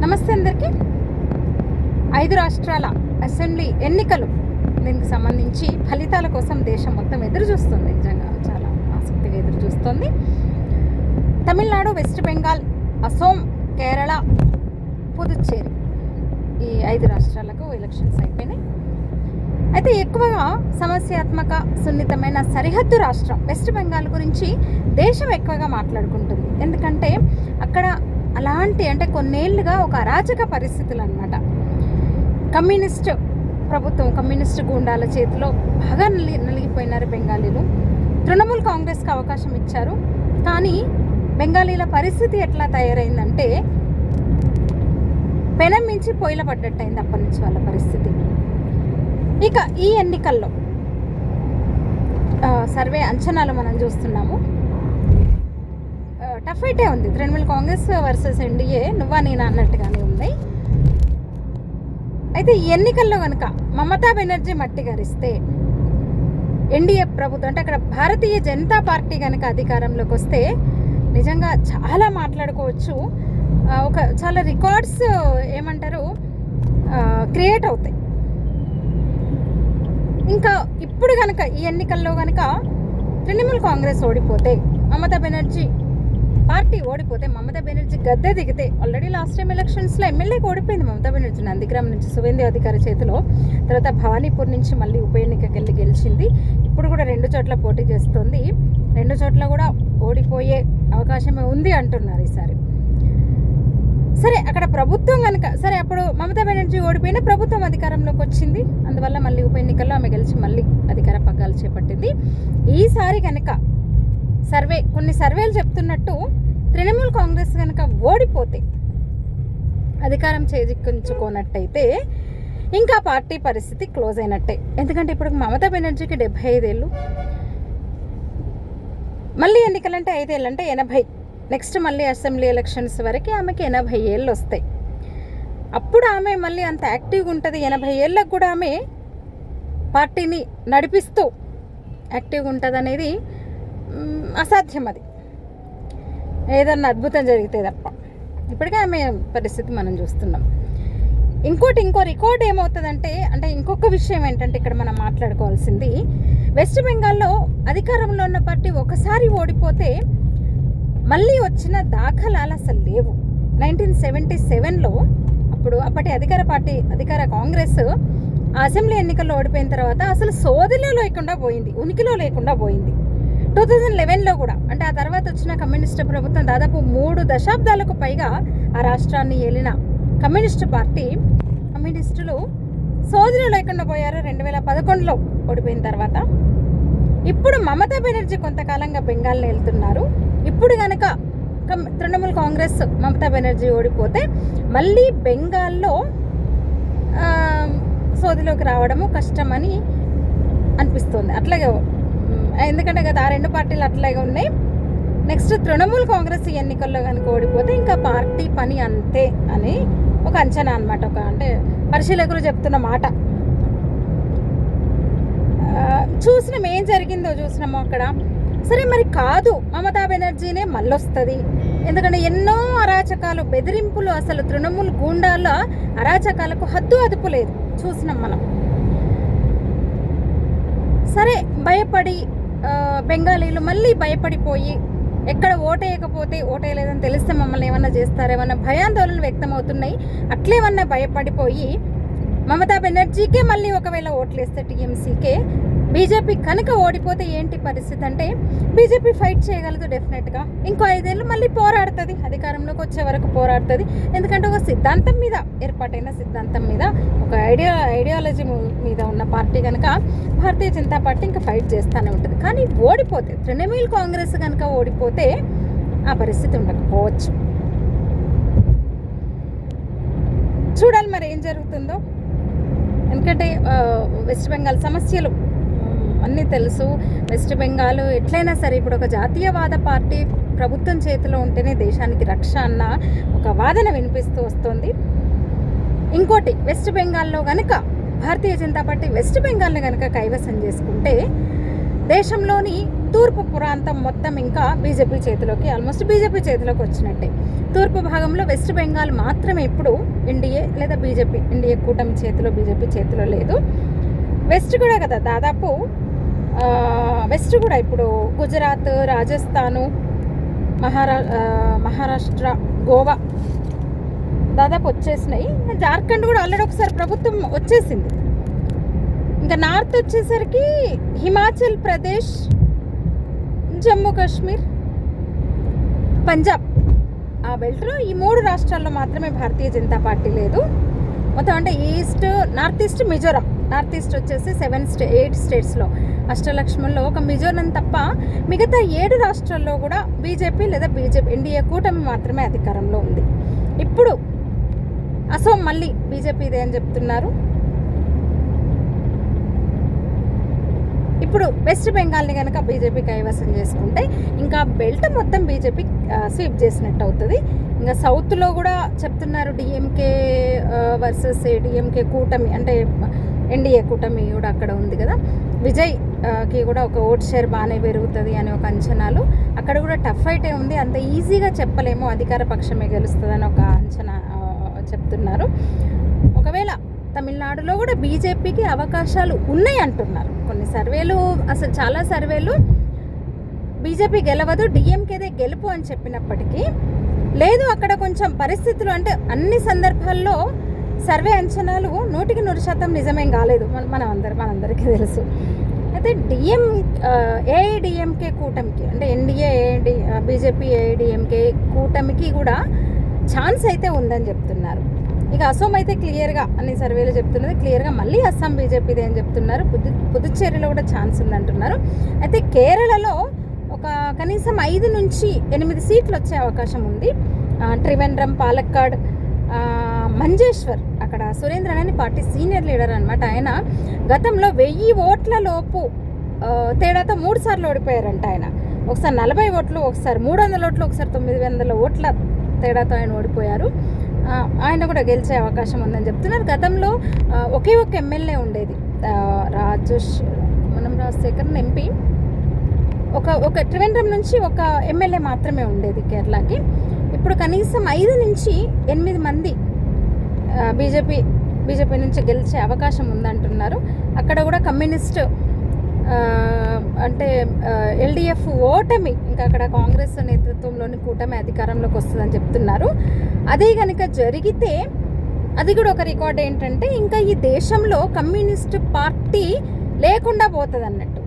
నమస్తే అందరికీ. 5 రాష్ట్రాల అసెంబ్లీ ఎన్నికలు దీనికి సంబంధించి ఫలితాల కోసం దేశం మొత్తం ఎదురు చూస్తుంది. నిజంగా చాలా ఆసక్తిగా ఎదురు చూస్తుంది. తమిళనాడు, వెస్ట్ బెంగాల్, అసోం, కేరళ, పుదుచ్చేరి ఈ 5 రాష్ట్రాలకు ఎలక్షన్స్ అయిపోయినాయి. అయితే ఎక్కువగా సమస్యాత్మక సున్నితమైన సరిహద్దు రాష్ట్రం వెస్ట్ బెంగాల్ గురించి దేశం ఎక్కువగా మాట్లాడుకుంటుంది. ఎందుకంటే అక్కడ అలాంటి కొన్నేళ్లుగా ఒక అరాచక పరిస్థితులు అన్నమాట. కమ్యూనిస్ట్ ప్రభుత్వం, కమ్యూనిస్ట్ గూండాల చేతిలో బాగా నలిగిపోయినారు బెంగాలీలు. తృణమూల్ కాంగ్రెస్కి అవకాశం ఇచ్చారు, కానీ బెంగాలీల పరిస్థితి ఎట్లా తయారైందంటే పెనం మించి పొయ్యిల పడ్డట్టయింది అప్పటి నుంచి వాళ్ళ పరిస్థితి. ఇక ఈ ఎన్నికల్లో సర్వే అంచనాలు మనం చూస్తున్నాము. టఫ్ ఫైటే ఉంది. తృణమూల్ కాంగ్రెస్ వర్సెస్ ఎన్డీఏ నువ్వా నేనా అన్నట్టుగానే ఉంది. అయితే ఈ ఎన్నికల్లో కనుక మమతా బెనర్జీ మట్టి గరిస్తే ఎన్డీఏ ప్రభుత్వం అక్కడ భారతీయ జనతా పార్టీ కనుక అధికారంలోకి వస్తే నిజంగా చాలా మాట్లాడుకోవచ్చు. ఒక చాలా రికార్డ్స్ క్రియేట్ అవుతాయి. ఇంకా ఇప్పుడు కనుక ఈ ఎన్నికల్లో కనుక తృణమూల్ కాంగ్రెస్ ఓడిపోతే, మమతా బెనర్జీ పార్టీ ఓడిపోతే, మమతా బెనర్జీ గద్దె దిగితే, ఆల్రెడీ లాస్ట్ టైం ఎలక్షన్స్లో ఎమ్మెల్యేకి ఓడిపోయింది మమతా బెనర్జీ. నందిగ్రామ్ నుంచి సువేందు అధికారి చేతిలో, తర్వాత భవానీపూర్ నుంచి మళ్ళీ ఉప ఎన్నికకి వెళ్ళి గెలిచింది. ఇప్పుడు కూడా 2 చోట్ల పోటీ చేస్తుంది. 2 చోట్ల కూడా ఓడిపోయే అవకాశమే ఉంది అంటున్నారు ఈసారి. సరే, అక్కడ ప్రభుత్వం కనుక అప్పుడు మమతా బెనర్జీ ఓడిపోయిన ప్రభుత్వం అధికారంలోకి వచ్చింది. అందువల్ల మళ్ళీ ఉప ఎన్నికల్లో ఆమె గెలిచి మళ్ళీ అధికార పగ్గాలు చేపట్టింది. ఈసారి కనుక కొన్ని సర్వేలు చెప్తున్నట్టు తృణమూల్ కాంగ్రెస్ కనుక ఓడిపోతే, అధికారం చేజిక్కించుకోనట్టయితే ఇంకా పార్టీ పరిస్థితి క్లోజ్ అయినట్టే. ఎందుకంటే ఇప్పుడు మమతా బెనర్జీకి 75 ఏళ్ళు, మళ్ళీ ఎన్నికలంటే 5 ఏళ్ళు అంటే 80. నెక్స్ట్ మళ్ళీ అసెంబ్లీ ఎలక్షన్స్ వరకు ఆమెకి 80 ఏళ్ళు వస్తాయి. అప్పుడు ఆమె మళ్ళీ అంత యాక్టివ్గా ఉంటుంది. 80 ఏళ్ళకు కూడా ఆమె పార్టీని నడిపిస్తూ యాక్టివ్గా ఉంటుంది అనేది అసాధ్యం. అది ఏదన్నా అద్భుతం జరిగితే తప్ప. ఇప్పటికే ఆమె పరిస్థితి మనం చూస్తున్నాం. ఇంకో రికార్డ్ ఏమవుతుందంటే ఇంకొక విషయం ఏంటంటే ఇక్కడ మనం మాట్లాడుకోవాల్సింది, వెస్ట్ బెంగాల్లో అధికారంలో ఉన్న పార్టీ ఒకసారి ఓడిపోతే మళ్ళీ వచ్చిన దాఖలాలు అసలు లేవు. 1977లో అప్పటి అధికార కాంగ్రెస్ అసెంబ్లీ ఎన్నికల్లో ఓడిపోయిన తర్వాత అసలు సోదిలో లేకుండా పోయింది, ఉనికిలో లేకుండా పోయింది. 2011లో కూడా ఆ తర్వాత వచ్చిన కమ్యూనిస్ట్ ప్రభుత్వం దాదాపు 3 దశాబ్దాలకు పైగా ఆ రాష్ట్రాన్ని ఏలిన కమ్యూనిస్టులు సోదిలో లేకుండా పోయారు 2011లో ఓడిపోయిన తర్వాత. ఇప్పుడు మమతా బెనర్జీ కొంతకాలంగా బెంగాల్ని వెళ్తున్నారు. ఇప్పుడు కనుక తృణమూల్ కాంగ్రెస్ మమతా బెనర్జీ ఓడిపోతే మళ్ళీ బెంగాల్లో సోదిలోకి రావడము కష్టమని అనిపిస్తుంది. అట్లాగే ఎందుకంటే గత 2 పార్టీలు అట్లాగే ఉన్నాయి. నెక్స్ట్ తృణమూల్ కాంగ్రెస్ ఈ ఎన్నికల్లో కనుక ఓడిపోతే ఇంకా పార్టీ పని అంతే అని ఒక అంచనా అనమాట. పరిశీలకులు చెప్తున్న మాట. ఏం జరిగిందో చూసినాము అక్కడ. సరే, మరి కాదు, మమతా బెనర్జీనే మళ్ళొస్తుంది. ఎందుకంటే ఎన్నో అరాచకాలు, బెదిరింపులు, అసలు తృణమూల్ గూండాల అరాచకాలకు హద్దు అదుపు లేదు చూసినాం మనం. సరే, భయపడి బెంగాలీలు మళ్ళీ భయపడిపోయి ఎక్కడ ఓటేయలేదని తెలిస్తే మమ్మల్ని ఏమన్నా చేస్తారేమన్నా భయాందోళనలు వ్యక్తమవుతున్నాయి. అట్లేమన్నా భయపడిపోయి మమతా బెనర్జీకే మళ్ళీ ఒకవేళ ఓట్లేస్తే టీఎంసీకే, బీజేపీ కనుక ఓడిపోతే ఏంటి పరిస్థితి బీజేపీ ఫైట్ చేయగలదు డెఫినెట్గా. ఇంకో 5 ఏళ్ళు మళ్ళీ పోరాడుతుంది, అధికారంలోకి వచ్చే వరకు పోరాడుతుంది. ఎందుకంటే ఒక సిద్ధాంతం మీద, ఏర్పాటైన సిద్ధాంతం మీద, ఒక ఐడియాలజీ మీద ఉన్న పార్టీ కనుక భారతీయ జనతా పార్టీ ఇంకా ఫైట్ చేస్తూనే ఉంటుంది. కానీ ఓడిపోతే, తృణమూల్ కాంగ్రెస్ కనుక ఓడిపోతే ఆ పరిస్థితి ఉండకపోవచ్చు. చూడాలి మరి ఏం జరుగుతుందో. ఎందుకంటే వెస్ట్ బెంగాల్ సమస్యలు అన్నీ తెలుసు. వెస్ట్ బెంగాల్ ఎట్లయినా సరే ఇప్పుడు ఒక జాతీయవాద పార్టీ ప్రభుత్వం చేతిలో ఉంటేనే దేశానికి రక్ష అన్న ఒక వాదన వినిపిస్తూ వస్తుంది. ఇంకోటి, వెస్ట్ బెంగాల్లో కనుక భారతీయ జనతా పార్టీ వెస్ట్ బెంగాల్ని కనుక కైవసం చేసుకుంటే దేశంలోని తూర్పు ప్రాంతం మొత్తం ఇంకా బీజేపీ చేతిలోకి, ఆల్మోస్ట్ బీజేపీ చేతిలోకి వచ్చినట్టే. తూర్పు భాగంలో వెస్ట్ బెంగాల్ మాత్రమే ఇప్పుడు ఎన్డీఏ లేదా బీజేపీ, ఎన్డీఏ కూటమి చేతిలో, బీజేపీ చేతిలో లేదు. వెస్ట్ కూడా కదా దాదాపు, వెస్ట్ కూడా ఇప్పుడు గుజరాత్, రాజస్థాను, మహారాష్ట్ర, గోవా దాదాపు వచ్చేసినాయి. జార్ఖండ్ కూడా ఆల్రెడీ ఒకసారి ప్రభుత్వం వచ్చేసింది. ఇంకా నార్త్ వచ్చేసరికి హిమాచల్ ప్రదేశ్, జమ్మూ కాశ్మీర్, పంజాబ్, ఆ బెల్ట్లో ఈ 3 రాష్ట్రాల్లో మాత్రమే భారతీయ జనతా పార్టీ లేదు. మొత్తం అంటే east, north east, Mizoram. North east వచ్చేసి 8 స్టేట్స్లో, అష్టలక్ష్మంలో ఒక మిజోరం తప్ప మిగతా 7 రాష్ట్రాల్లో కూడా బీజేపీ లేదా ఎన్డీఏ కూటమి మాత్రమే అధికారంలో ఉంది. ఇప్పుడు అసోం మళ్ళీ బీజేపీదే అని చెప్తున్నారు. ఇప్పుడు వెస్ట్ బెంగాల్ని కనుక బీజేపీ కైవసం చేసుకుంటే ఇంకా బెల్ట్ మొత్తం బీజేపీ స్వీప్ చేసినట్టు అవుతుంది. ఇంకా సౌత్లో కూడా చెప్తున్నారు డిఎంకే వర్సెస్ డిఎంకే కూటమి, అంటే ఎన్డీఏ కూటమి కూడా అక్కడ ఉంది కదా, విజయ్కి కూడా ఒక ఓట్ షేర్ బాగానే పెరుగుతుంది అనే ఒక అంచనాలు. అక్కడ కూడా టఫ్ ఫైటే ఉంది, అంత ఈజీగా చెప్పలేము అధికార పక్షమే గెలుస్తుందని ఒక అంచనా చెప్తున్నారు. ఒకవేళ తమిళనాడులో కూడా బీజేపీకి అవకాశాలు ఉన్నాయి అంటున్నారు కొన్ని సర్వేలు. అసలు చాలా సర్వేలు బీజేపీ గెలవదు, డిఎంకేదే గెలుపు అని చెప్పినప్పటికీ లేదు, అక్కడ కొంచెం పరిస్థితులు, అంటే అన్ని సందర్భాల్లో సర్వే అంచనాలు 100% నిజమేం కాలేదు, మనందరికీ తెలుసు. అయితే ఏఐడిఎంకే కూటమికి, అంటే ఎన్డీఏ బీజేపీ ఏఐడిఎంకే కూటమికి కూడా ఛాన్స్ అయితే ఉందని చెప్తున్నారు. ఇక అసోం అయితే క్లియర్గా అన్ని సర్వేలు చెప్తున్నది, క్లియర్గా మళ్ళీ అస్సాం బీజేపీదే అని చెప్తున్నారు. పుదుచ్చేరిలో కూడా ఛాన్స్ ఉందంటున్నారు. అయితే కేరళలో ఒక కనీసం 5 నుంచి 8 సీట్లు వచ్చే అవకాశం ఉంది. త్రివేంద్రం, పాలక్కాడ్, మంజేశ్వర్, అక్కడ సురేంద్రన్ అని పార్టీ సీనియర్ లీడర్ అనమాట. ఆయన గతంలో 1000 ఓట్ల లోపు తేడాతో 3 సార్లు ఓడిపోయారంట. ఆయన ఒకసారి 40 ఓట్లు, ఒకసారి 300 ఓట్లు, ఒకసారి 900 ఓట్ల తేడాతో ఆయన ఓడిపోయారు. ఆయన కూడా గెలిచే అవకాశం ఉందని చెప్తున్నారు. గతంలో ఒకే ఒక ఎమ్మెల్యే ఉండేది, రాజశేఖర్ ఎంపీ, ఒక త్రివేంద్రం నుంచి ఒక ఎమ్మెల్యే మాత్రమే ఉండేది కేరళకి. ఇప్పుడు కనీసం 5 నుంచి 8 మంది బీజేపీ నుంచి గెలిచే అవకాశం ఉందంటున్నారు. అక్కడ కూడా కమ్యూనిస్ట్ అంటే ఎల్డీఎఫ్ ఓటమి, ఇంకా అక్కడ కాంగ్రెస్ నేతృత్వంలోని కూటమి అధికారంలోకి వస్తుందని చెప్తున్నారు. అదే కనుక జరిగితే అది కూడా ఒక రికార్డ్ ఏంటంటే ఇంకా ఈ దేశంలో కమ్యూనిస్ట్ పార్టీ లేకుండా పోతుంది అన్నట్టు.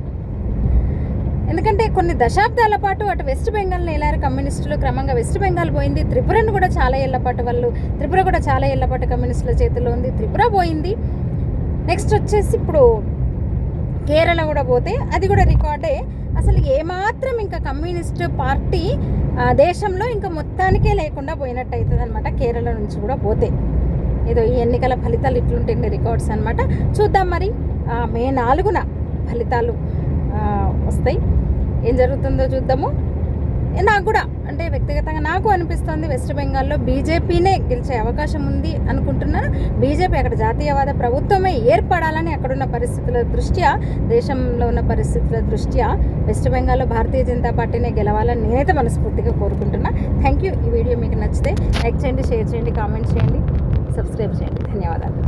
ఎందుకంటే కొన్ని దశాబ్దాల పాటు అటు వెస్ట్ బెంగాల్ని ఏలారు కమ్యూనిస్టులు, క్రమంగా వెస్ట్ బెంగాల్ పోయింది. త్రిపురను కూడా చాలా ఏళ్ల పాటు కమ్యూనిస్టుల చేతిలో ఉంది, త్రిపుర పోయింది. నెక్స్ట్ వచ్చేసి ఇప్పుడు కేరళ కూడా పోతే అది కూడా రికార్డే. అసలు ఏమాత్రం ఇంకా కమ్యూనిస్ట్ పార్టీ దేశంలో ఇంకా మొత్తానికే లేకుండా పోయినట్టు అవుతుంది అనమాట, కేరళ నుంచి కూడా పోతే. ఏదో ఈ ఎన్నికల ఫలితాలు ఇట్లుంటే రికార్డ్స్ అనమాట. చూద్దాం మరి మే 4న ఫలితాలు వస్తాయి, ఏం జరుగుతుందో చూద్దాము. నాకు కూడా అంటే వ్యక్తిగతంగా నాకు అనిపిస్తుంది వెస్ట్ బెంగాల్లో బీజేపీనే గెలిచే అవకాశం ఉంది అనుకుంటున్నాను. బీజేపీ అక్కడ జాతీయవాద ప్రభుత్వమే ఏర్పడాలని అక్కడున్న పరిస్థితుల దృష్ట్యా, దేశంలో ఉన్న పరిస్థితుల దృష్ట్యా వెస్ట్ బెంగాల్లో భారతీయ జనతా పార్టీనే గెలవాలని నేనైతే మనస్ఫూర్తిగా కోరుకుంటున్నా. Thank you. ఈ వీడియో మీకు నచ్చితే లైక్ చేయండి, షేర్ చేయండి, కామెంట్ చేయండి, సబ్స్క్రైబ్ చేయండి. ధన్యవాదాలు.